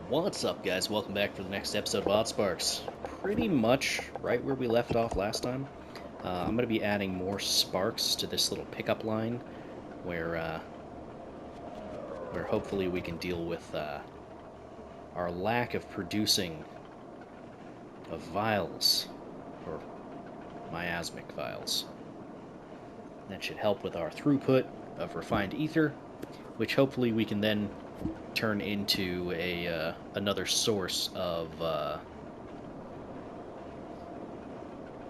What's up, guys? Welcome back for the next episode of Oddsparks. Pretty much right where we left off last time. I'm going to be adding more sparks to this little pickup line where hopefully we can deal with our lack of producing of vials, or miasmic vials. That should help with our throughput of refined ether, which hopefully we can then turn into another source of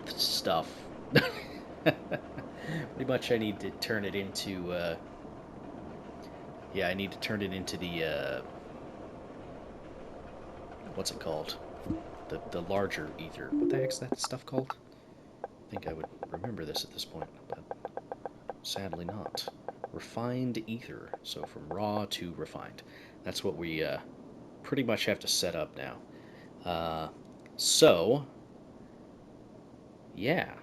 stuff. Pretty much I need to turn it into I need to turn it into the what's it called? The larger ether. What the heck's that stuff called? I think I would remember this at this point, but sadly not. Refined ether. So from raw to refined. That's what we pretty much have to set up now. So, yeah,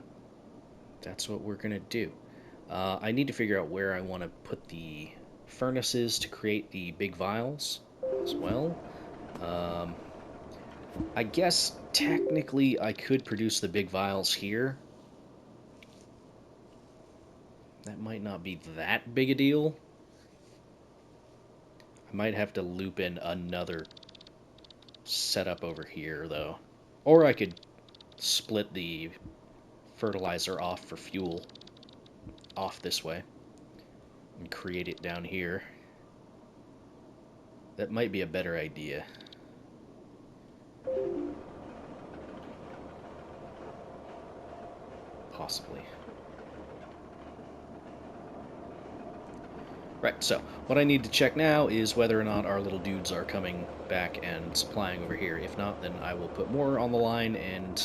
that's what we're going to do. I need to figure out where I want to put the furnaces to create the big vials as well. I guess technically I could produce the big vials here. That might not be that big a deal. I might have to loop in another setup over here, though. Or I could split the fertilizer off for fuel off this way and create it down here. That might be a better idea. Possibly. Right, so what I need to check now is whether or not our little dudes are coming back and supplying over here. If not, then I will put more on the line and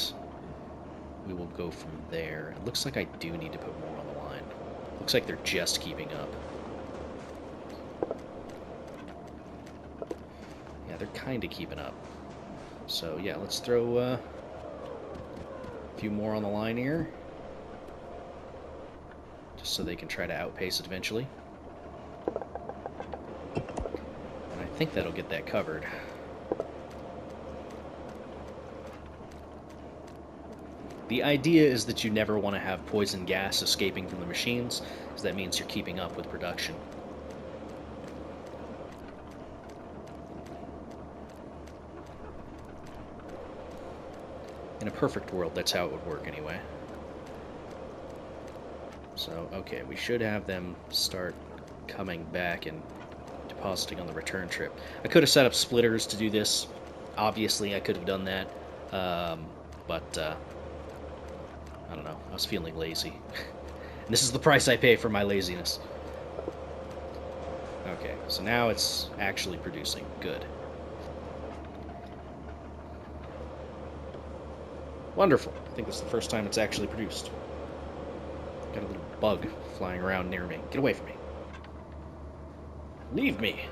we will go from there. It looks like I do need to put more on the line. Looks like they're just keeping up. Yeah, they're kind of keeping up. So yeah, let's throw a few more on the line here. Just so they can try to outpace it eventually. And I think that'll get that covered. The idea is that you never want to have poison gas escaping from the machines, because that means you're keeping up with production. In a perfect world, that's how it would work anyway. So, okay, we should have them start coming back and depositing on the return trip. I could have set up splitters to do this. Obviously, I could have done that. But I don't know. I was feeling lazy. This is the price I pay for my laziness. Okay, so now it's actually producing. Good. Wonderful. I think this is the first time it's actually produced. Got a little bug flying around near me. Get away from me. Leave me.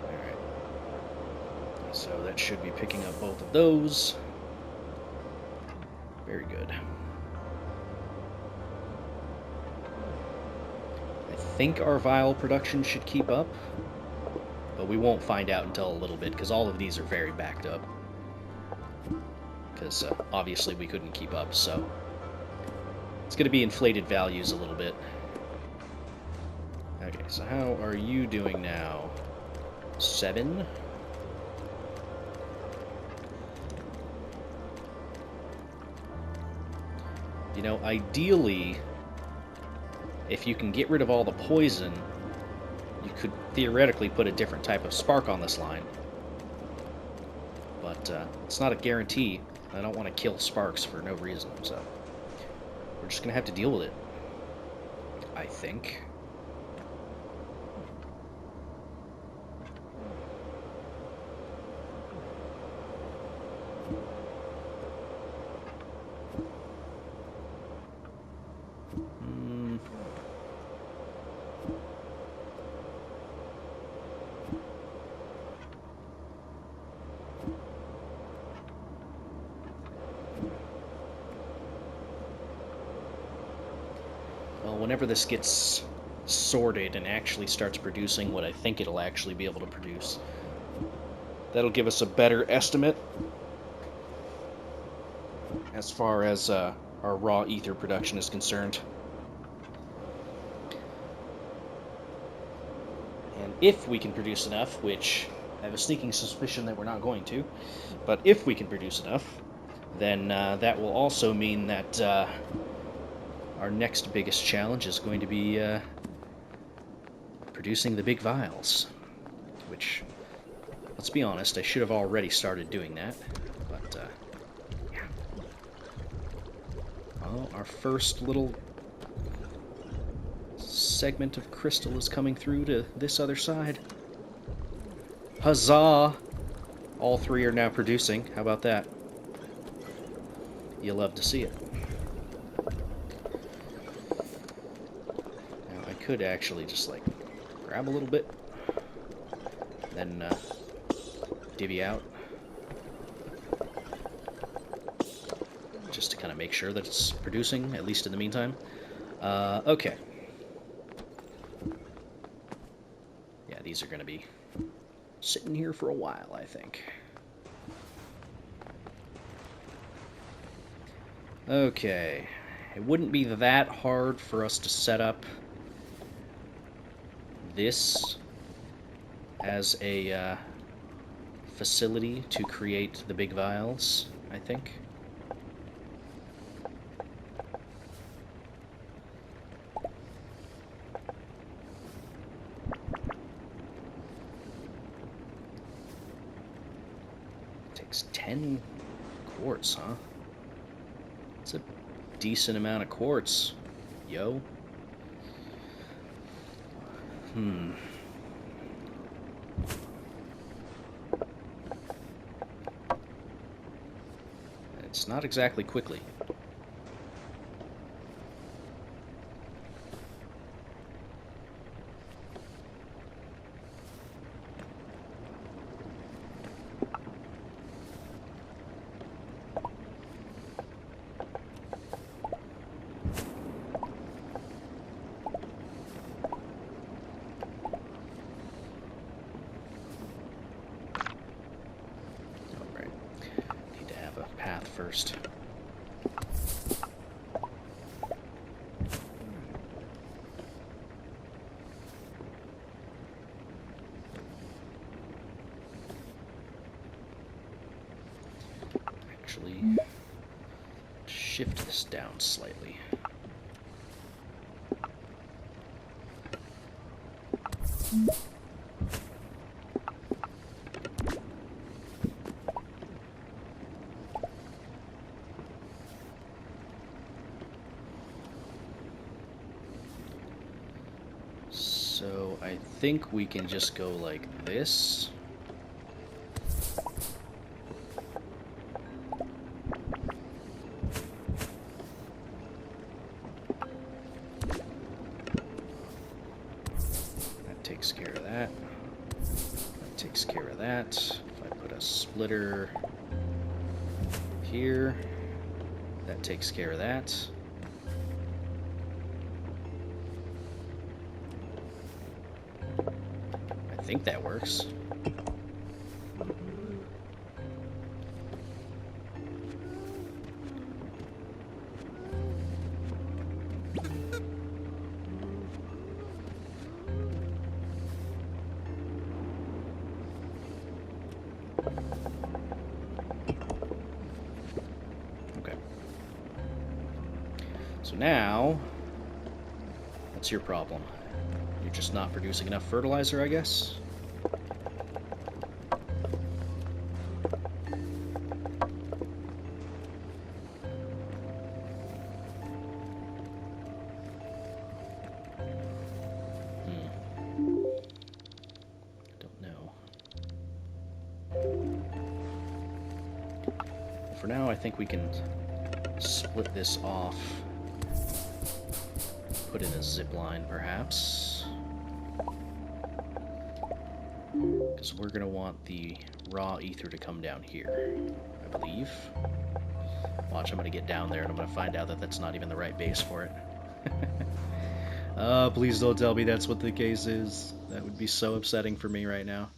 Alright. So that should be picking up both of those. Very good. I think our vial production should keep up, but we won't find out until a little bit, because all of these are very backed up. Because obviously we couldn't keep up, so it's going to be inflated values a little bit. Okay, so how are you doing now? 7? You know, ideally, if you can get rid of all the poison, you could theoretically put a different type of spark on this line. But it's not a guarantee. I don't want to kill sparks for no reason, so we're just going to have to deal with it, I think. Well, whenever this gets sorted and actually starts producing what I think it'll actually be able to produce, That'll give us a better estimate as far as our raw ether production is concerned. And if we can produce enough, which I have a sneaking suspicion that we're not going to, but if we can produce enough, then that will also mean that our next biggest challenge is going to be producing the big vials, which, let's be honest, I should have already started doing that, but yeah. Well, our first little segment of crystal is coming through to this other side. Huzzah! All three are now producing. How about that? You'll love to see it. Now, I could actually just, like, grab a little bit, then divvy out, just to kind of make sure that it's producing, at least in the meantime. Okay. Yeah, these are going to be sitting here for a while, I think. Okay. It wouldn't be that hard for us to set up this as a facility to create the big vials, I think. Takes 10 quartz, huh? That's a decent amount of quartz, yo. It's not exactly quickly. First. Actually, shift this down slightly. So I think we can just go like this. That takes care of that. That takes care of that. If I put a splitter here, that takes care of that. I think that works. Okay. So now, what's your problem? You're just not producing enough fertilizer, I guess? For now, I think we can split this off, put in a zip line perhaps, because we're going to want the raw ether to come down here, I believe. Watch, I'm going to get down there and I'm going to find out that that's not even the right base for it. Please don't tell me that's what the case is. That would be so upsetting for me right now.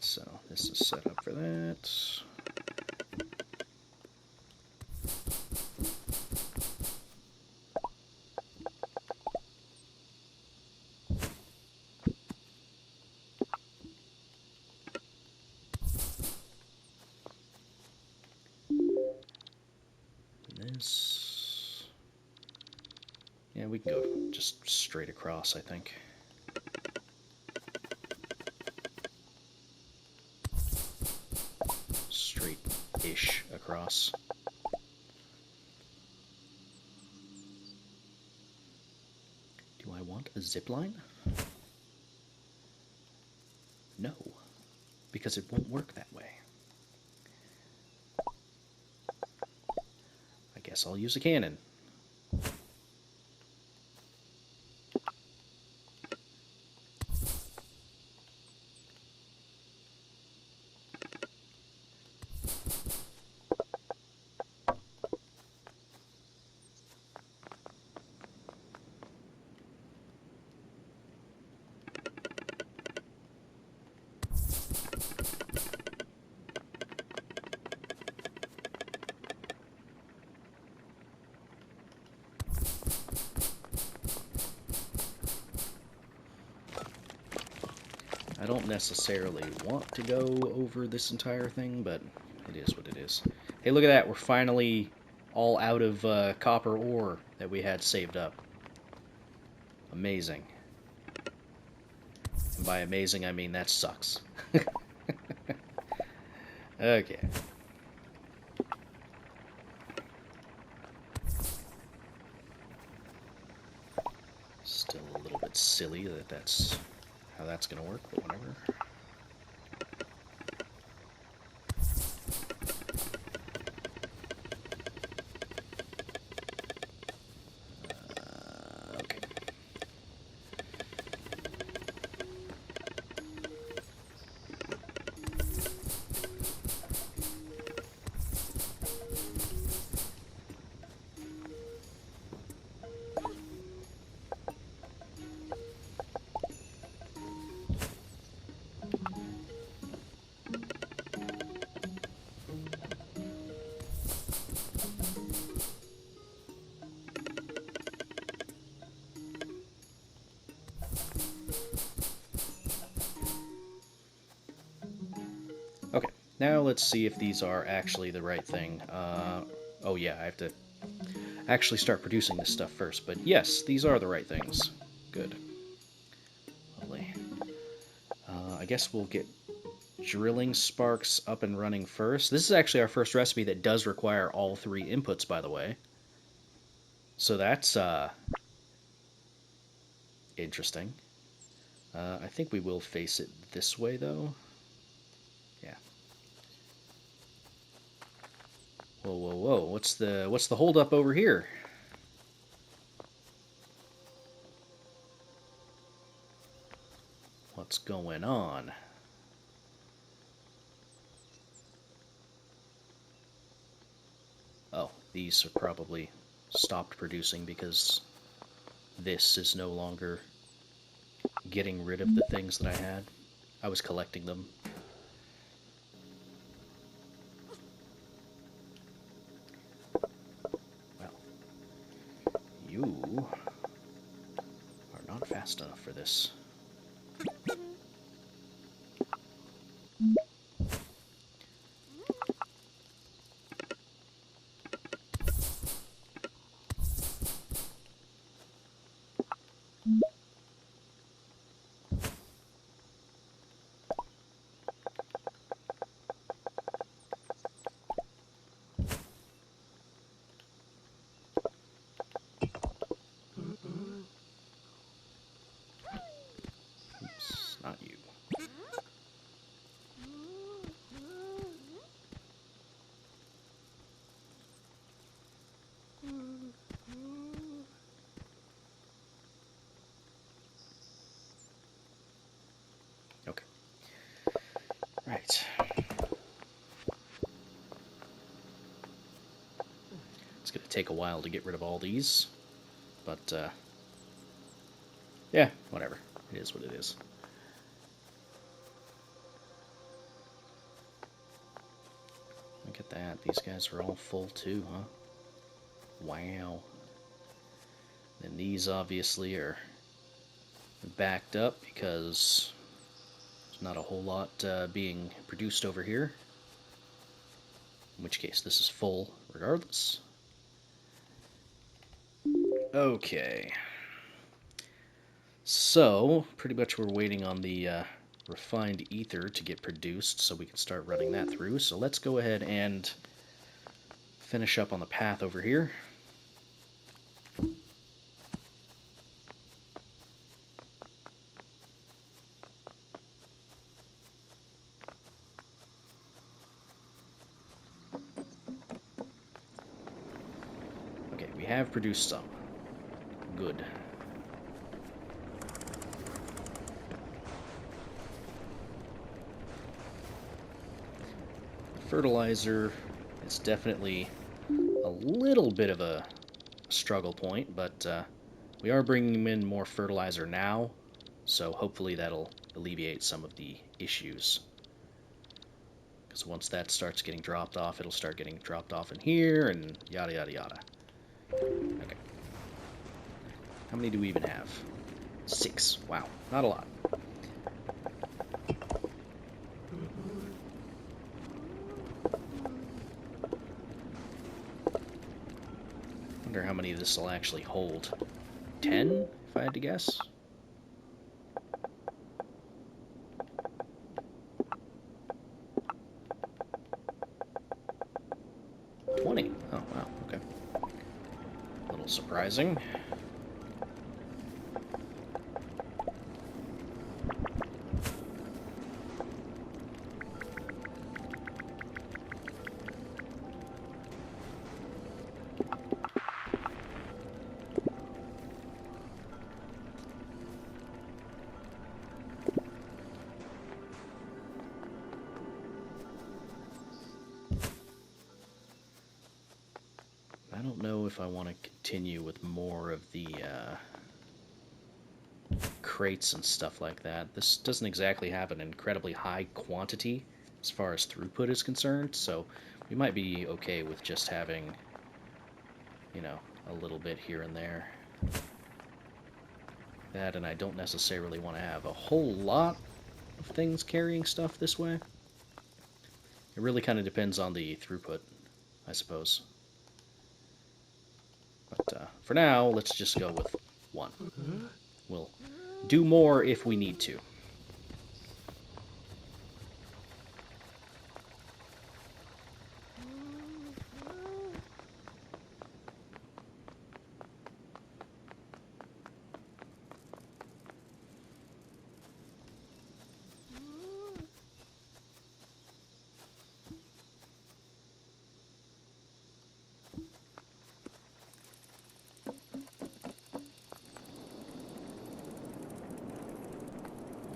so this is set up for that. This... Yeah, we can go just straight across, I think. Straight-ish across. Do I want a zip line? No, because it won't work that way. I guess I'll use a cannon. I don't necessarily want to go over this entire thing, but it is what it is. Hey, look at that. We're finally all out of copper ore that we had saved up. Amazing. And by amazing, I mean that sucks. Okay. Still a little bit silly that that's how that's going to work, but whatever. Okay. Okay, now let's see if these are actually the right thing. Oh yeah, I have to actually start producing this stuff first, but yes, these are the right things. Good. Lovely. I guess we'll get drilling sparks up and running first. This is actually our first recipe that does require all 3 inputs, by the way. So that's interesting. I think we will face it this way, though. Yeah. Whoa, whoa, whoa! What's the holdup over here? What's going on? Oh, these are probably stopped producing because this is no longer getting rid of the things that I had. I was collecting them. Well, you are not fast enough for this. Oops, not you. Okay. Right. It's going to take a while to get rid of all these, but yeah, whatever. It is what it is. Look at that. These guys are all full too, huh? Wow. And these obviously are backed up because there's not a whole lot being produced over here. In which case, this is full regardless. Okay. So, pretty much we're waiting on the refined ether to get produced so we can start running that through. So let's go ahead and finish up on the path over here. Okay, we have produced some. Good. Fertilizer is definitely a little bit of a struggle point, but we are bringing in more fertilizer now, so hopefully that'll alleviate some of the issues. Because once that starts getting dropped off, it'll start getting dropped off in here, and yada yada yada. Okay. How many do we even have? 6. Wow, not a lot. Wonder how many this will actually hold. 10, if I had to guess. Oh, wow, okay. A little surprising. I don't know if I want to continue with more of the crates and stuff like that. This doesn't exactly have an incredibly high quantity as far as throughput is concerned, so we might be okay with just having, you know, a little bit here and there. That, and I don't necessarily want to have a whole lot of things carrying stuff this way. It really kind of depends on the throughput, I suppose. But for now, let's just go with 1. We'll do more if we need to.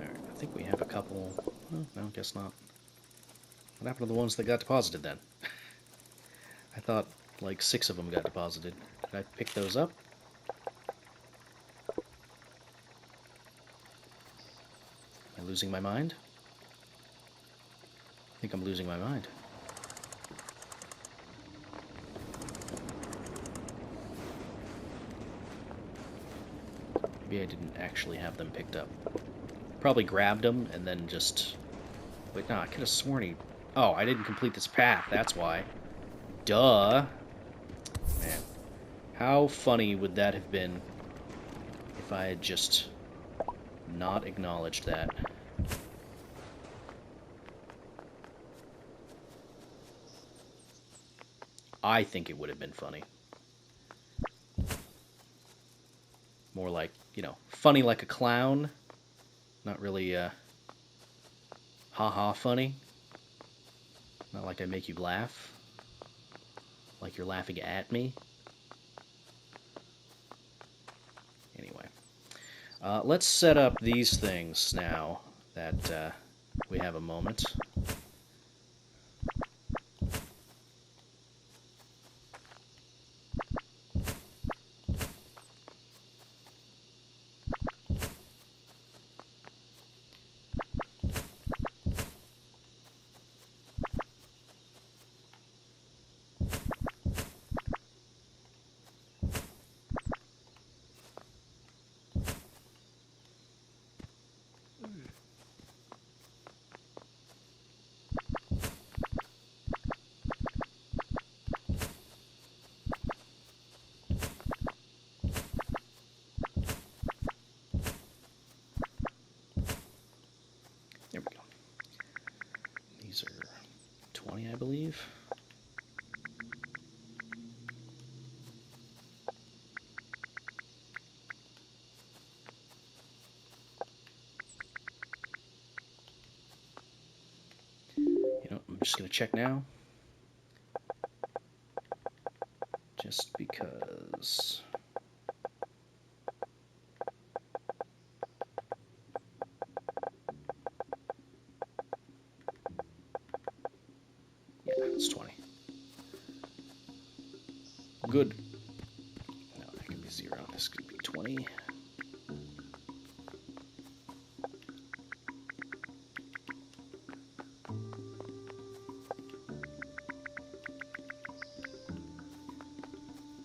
I think we have a couple. Oh, no, guess not. What happened to the ones that got deposited then? I thought like 6 of them got deposited. Did I pick those up? Am I losing my mind? I think I'm losing my mind. Maybe I didn't actually have them picked up. Probably grabbed them and then just... Wait, no, I could have sworn he... Oh, I didn't complete this path, that's why. Duh. Man. How funny would that have been if I had just not acknowledged that? I think it would have been funny. More like, you know, funny like a clown. Not really, ha-ha funny. Not like I make you laugh. Like you're laughing at me. Anyway. Let's set up these things now that we have a moment. 20, I believe. You know, I'm just going to check now. Just because... Yeah, it's 20. Good. No, that could be 0. This could be 20.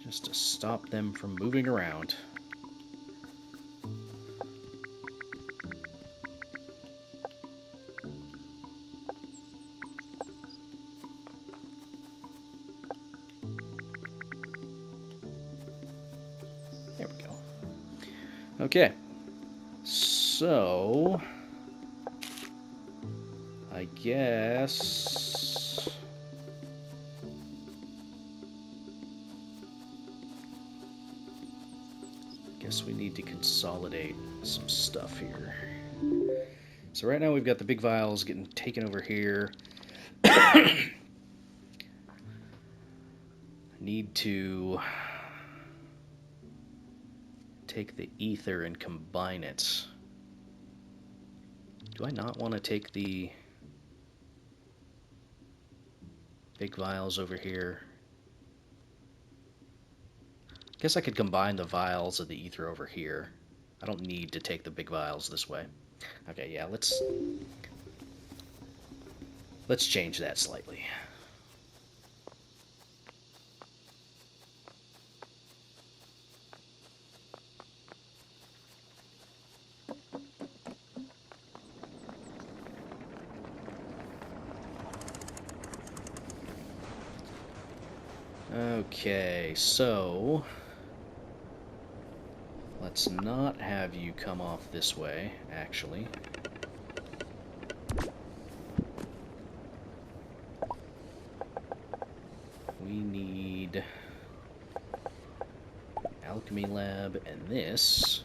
Just to stop them from moving around. There we go. Okay. So, I guess... we need to consolidate some stuff here. So right now we've got the big vials getting taken over here. Need to take the ether and combine it. Do I not want to take the big vials over here? I guess I could combine the vials of the ether over here. I don't need to take the big vials this way. Okay, yeah, let's change that slightly. Okay, so let's not have you come off this way, actually. We need alchemy lab and this.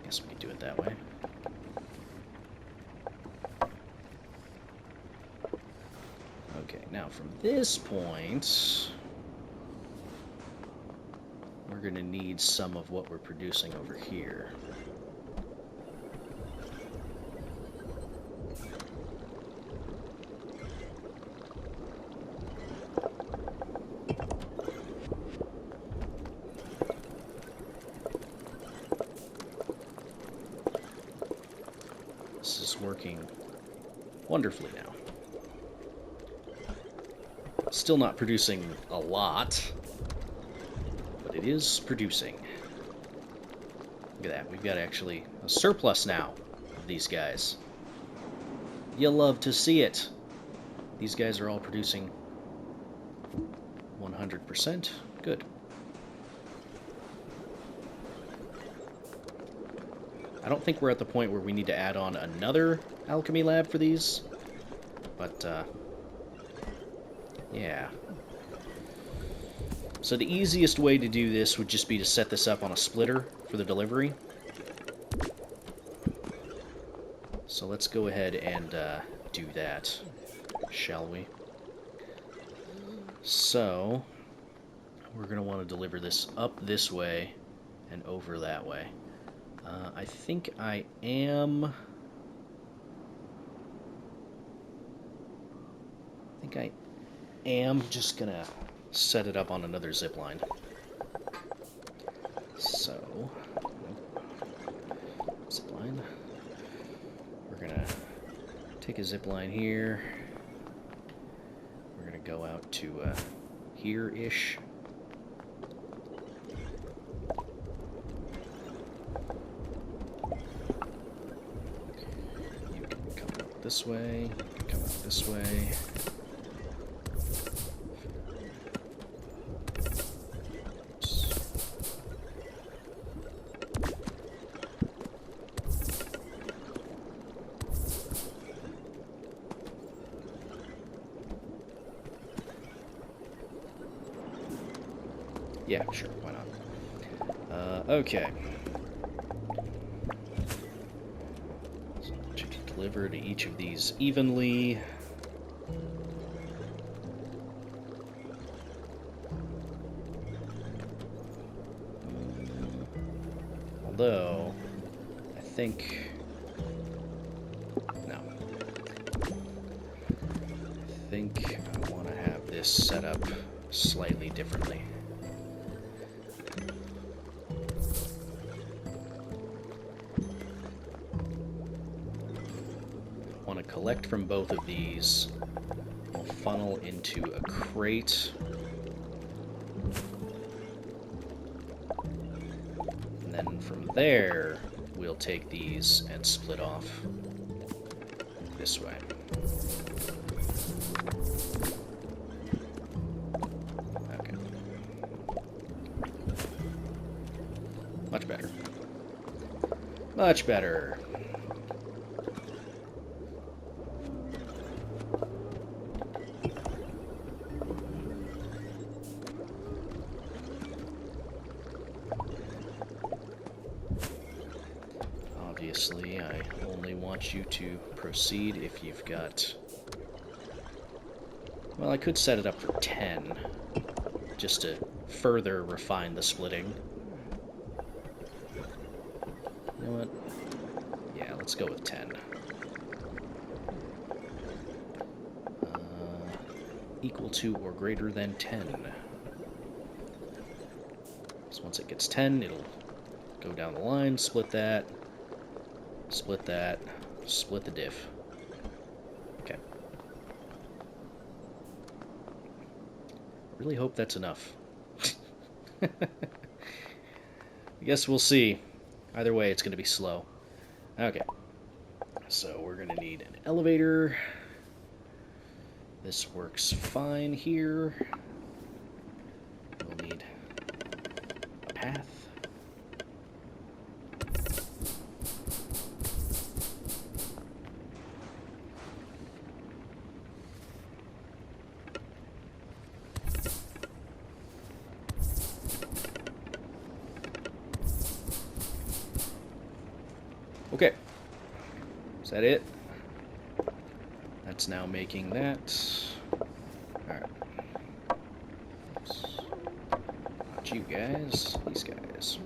Guess we could do it that way. Okay, now from this point, we're going to need some of what we're producing over here. This is working wonderfully now. Still not producing a lot, but it is producing. Look at that, we've got actually a surplus now of these guys. You'll love to see it. These guys are all producing 100%. Good. I don't think we're at the point where we need to add on another alchemy lab for these, but yeah. So the easiest way to do this would just be to set this up on a splitter for the delivery. So let's go ahead and do that, shall we? So we're going to want to deliver this up this way and over that way. I think I am... just going to set it up on another zip line. So, zip line. We're going to take a zip line here. We're going to go out to here-ish. You can come out this way, you can come out this way. Yeah, sure, why not? Okay. So to deliver to each of these evenly. Although, I think... No. I think I want to have this set up slightly differently. I want to collect from both of these. We'll funnel into a crate. And then from there, we'll take these and split off this way. Okay. Much better. Much better. Obviously, I only want you to proceed if you've got... Well, I could set it up for 10, just to further refine the splitting. You know what? Yeah, let's go with 10. Equal to or greater than 10. So once it gets 10, it'll go down the line, split that, split the diff. Okay. Really hope that's enough. I guess we'll see. Either way, it's going to be slow. Okay. So we're going to need an elevator. This works fine here. We'll need a path. Okay. Is that it? That's now making that. Alright. Not you guys, these guys.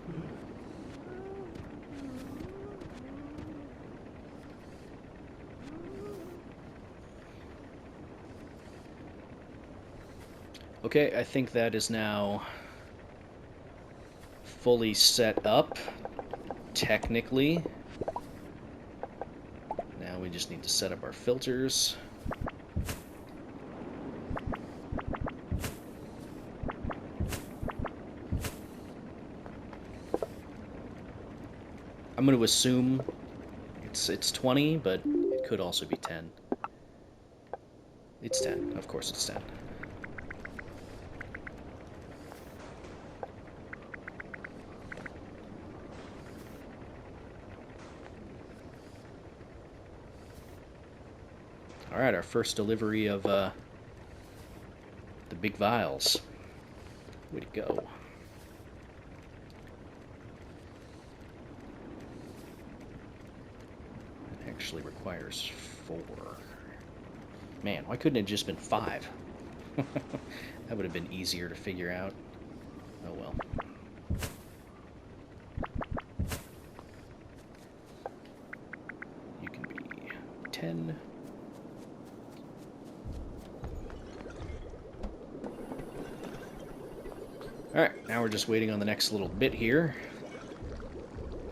Okay, I think that is now fully set up, technically. Now we just need to set up our filters. I'm going to assume it's 20, but it could also be 10. It's 10. Of course it's 10. Alright, our first delivery of the big vials. Way to go. It actually requires 4. Man, why couldn't it have just been 5? That would have been easier to figure out. Oh well. You can be 10. Alright, now we're just waiting on the next little bit here.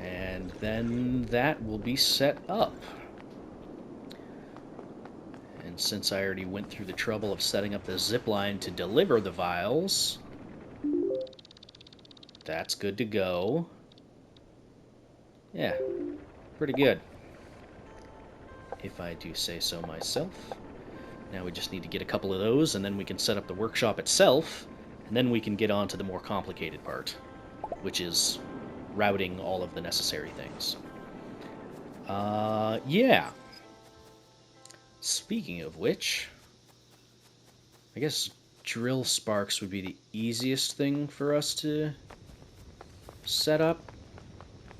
And then that will be set up. And since I already went through the trouble of setting up the zip line to deliver the vials, that's good to go. Yeah, pretty good, if I do say so myself. Now we just need to get a couple of those, and then we can set up the workshop itself. And then we can get on to the more complicated part, which is routing all of the necessary things. Yeah. Speaking of which, I guess drill sparks would be the easiest thing for us to set up,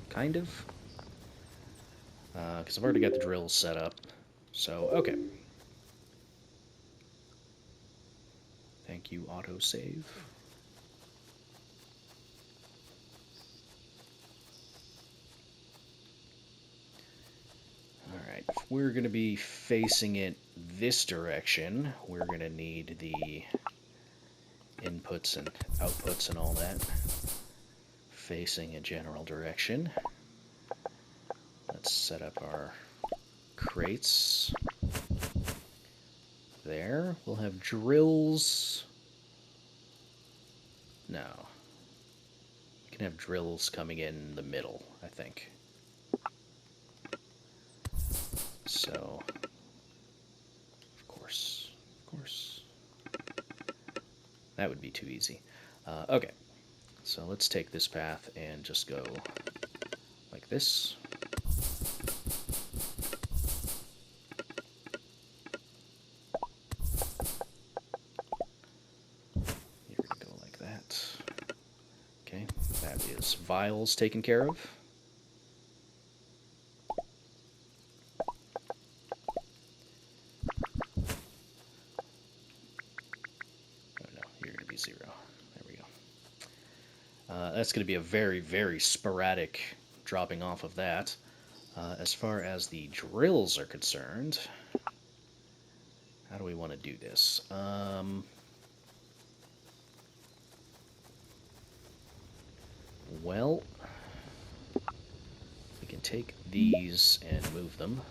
kind of. Because I've already got the drills set up. So, okay. Thank you, autosave. Alright, if we're going to be facing it this direction, we're going to need the inputs and outputs and all that facing a general direction. Let's set up our crates there. We'll have drills. No. We can have drills coming in the middle, I think. So, of course. That would be too easy. Okay, so let's take this path and just go like this. Here we go like that. Okay, that is vials taken care of. That's going to be a very, very sporadic dropping off of that. As far as the drills are concerned, how do we want to do this? Well, we can take these and move them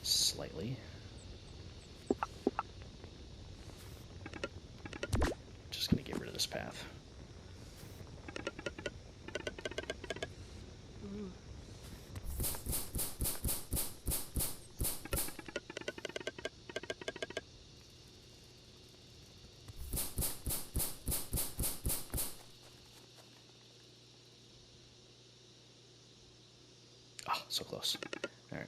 slightly. Just going to get rid of this path. So close. All right.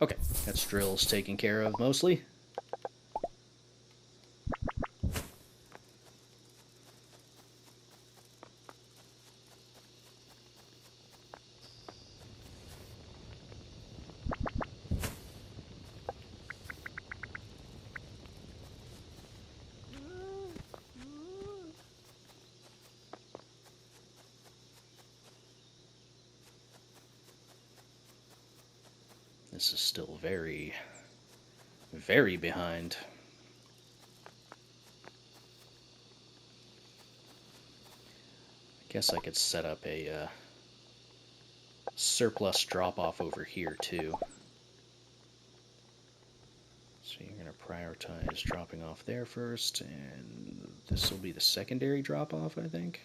Okay, that's drills taken care of mostly. This is still very, very behind. I guess I could set up a surplus drop-off over here, too. So you're going to prioritize dropping off there first, and this will be the secondary drop-off, I think.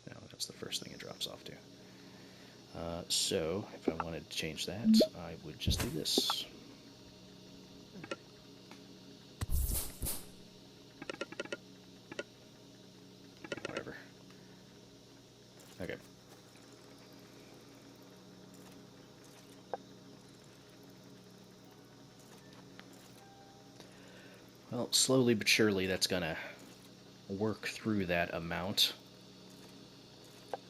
No, that's the first thing it drops off to. So, if I wanted to change that, I would just do this. Whatever. Okay. Well, slowly but surely that's gonna work through that amount.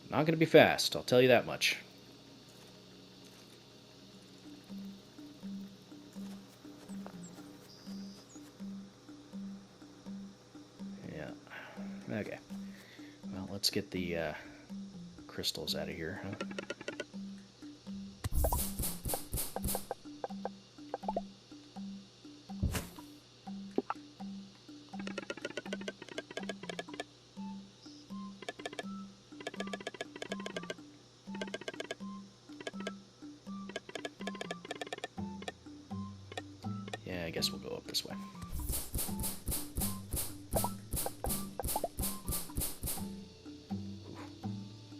Not gonna be fast, I'll tell you that much. Okay. Well, let's get the crystals out of here, huh? Yeah, I guess we'll go up this way.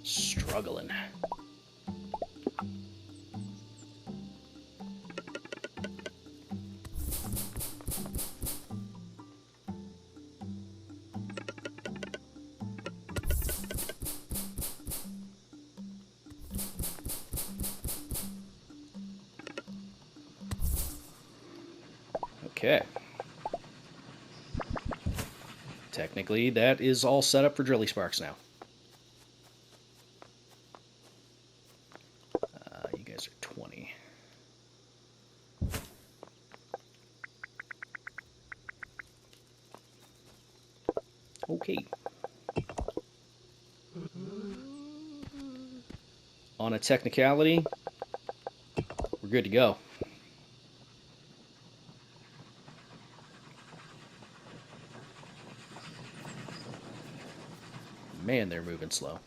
Struggling. Okay. Technically, that is all set up for Drilly Sparks now. You guys are 20. Okay. On a technicality, we're good to go. Man, they're moving slow.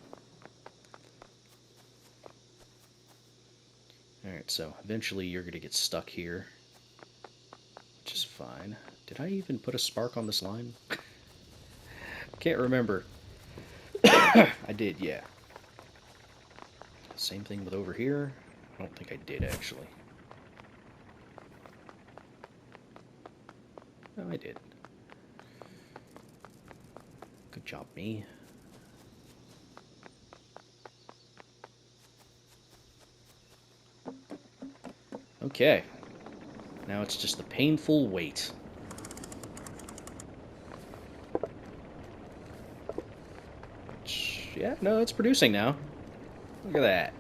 Alright, so eventually you're going to get stuck here, which is fine. Did I even put a spark on this line? Can't remember. I did, yeah. Same thing with over here. I don't think I did, actually. No, I did. Good job, me. Okay. Now it's just the painful wait. Yeah, no, it's producing now. Look at that.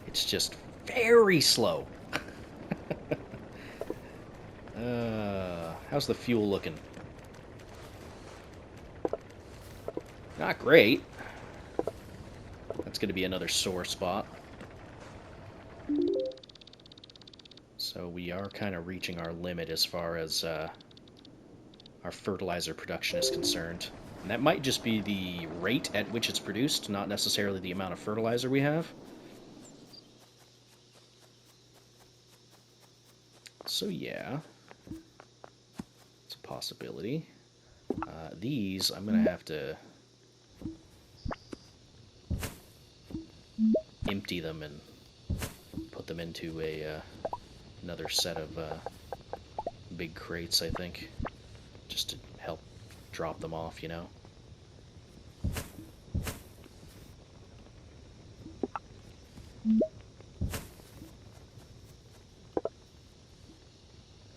It's just very slow. How's the fuel looking? Not great. That's going to be another sore spot. So we are kind of reaching our limit as far as our fertilizer production is concerned. And that might just be the rate at which it's produced, not necessarily the amount of fertilizer we have. So yeah, it's a possibility. These, I'm going to have to empty them and put them into another set of big crates, I think, just to help drop them off, you know.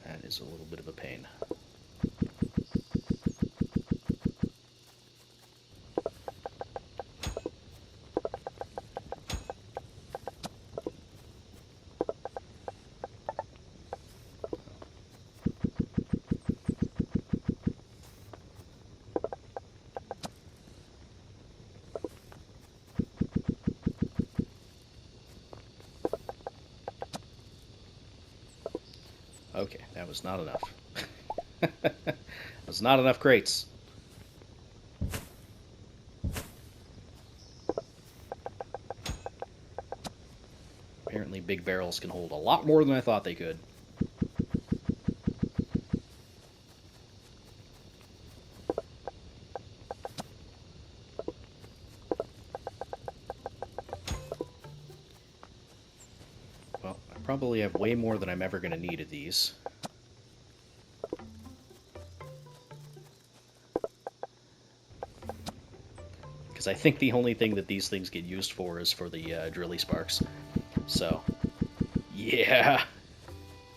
That is a little bit of a pain. Okay, that was not enough. That was not enough crates. Apparently big barrels can hold a lot more than I thought they could. Well, I probably have way more than I'm ever going to need of these. Because I think the only thing that these things get used for is for the Drillys Sparks. So, yeah.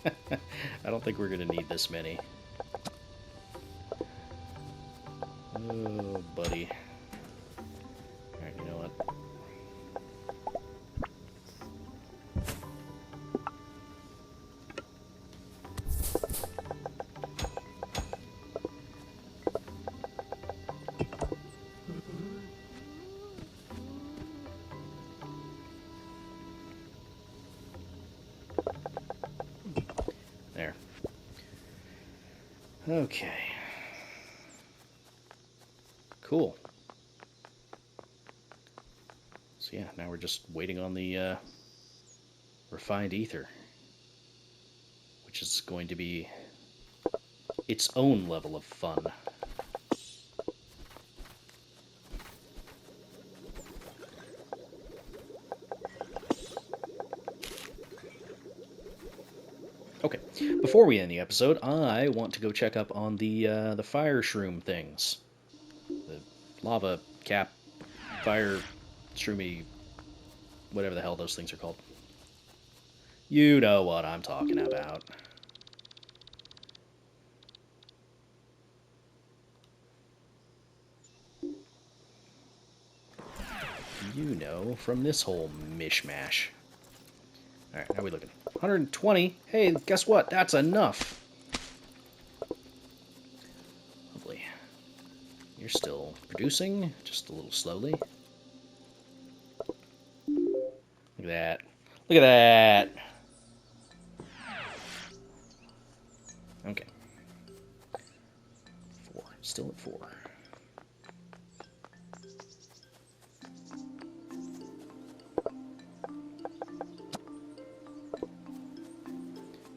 I don't think we're going to need this many. Oh, buddy. Alright, you know what? There. Okay. Cool. So yeah, now we're just waiting on the refined ether, which is going to be its own level of fun. Okay, before we end the episode, I want to go check up on the fire shroom things. The lava cap, fire shroomy, whatever the hell those things are called. You know what I'm talking about. you know from this whole mishmash. Alright, how are we looking? 120? Hey, guess what? That's enough! Lovely. You're still producing, just a little slowly. Look at that. Look at that! Okay. 4. Still at 4.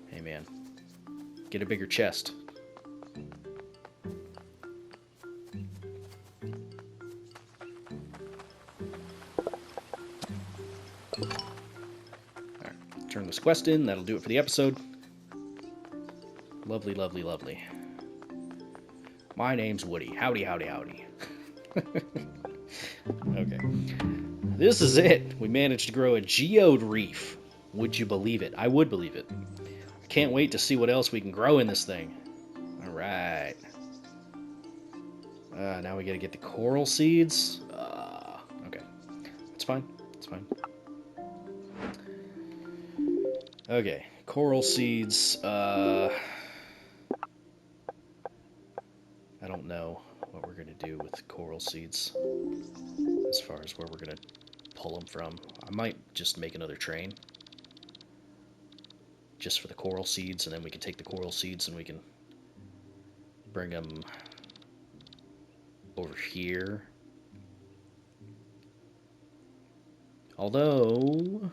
Hey, man. Get a bigger chest. Alright, turn this quest in. That'll do it for the episode. Lovely, lovely, lovely. My name's Woody. Howdy, howdy, howdy. Okay. This is it. We managed to grow a geode reef. Would you believe it? I would believe it. I can't wait to see what else we can grow in this thing. Alright. Now we gotta get the coral seeds. Okay. It's fine. It's fine. Okay. Coral seeds. I don't know what we're gonna do with coral seeds as far as where we're gonna pull them from. I might just make another train just for the coral seeds, and then we can take the coral seeds and we can bring them over here. Although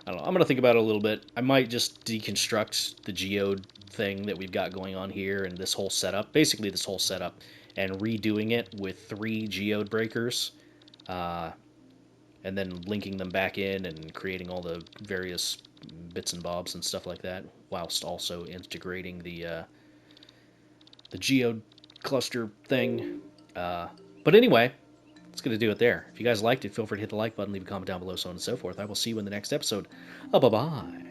I don't know. I'm going to think about it a little bit. I might just deconstruct the geode thing that we've got going on here and this whole setup, basically this whole setup, and redoing it with 3 geode breakers, and then linking them back in and creating all the various bits and bobs and stuff like that, whilst also integrating the geode cluster thing. But anyway, that's going to do it there. If you guys liked it, feel free to hit the like button, leave a comment down below, so on and so forth. I will see you in the next episode. Bye-bye.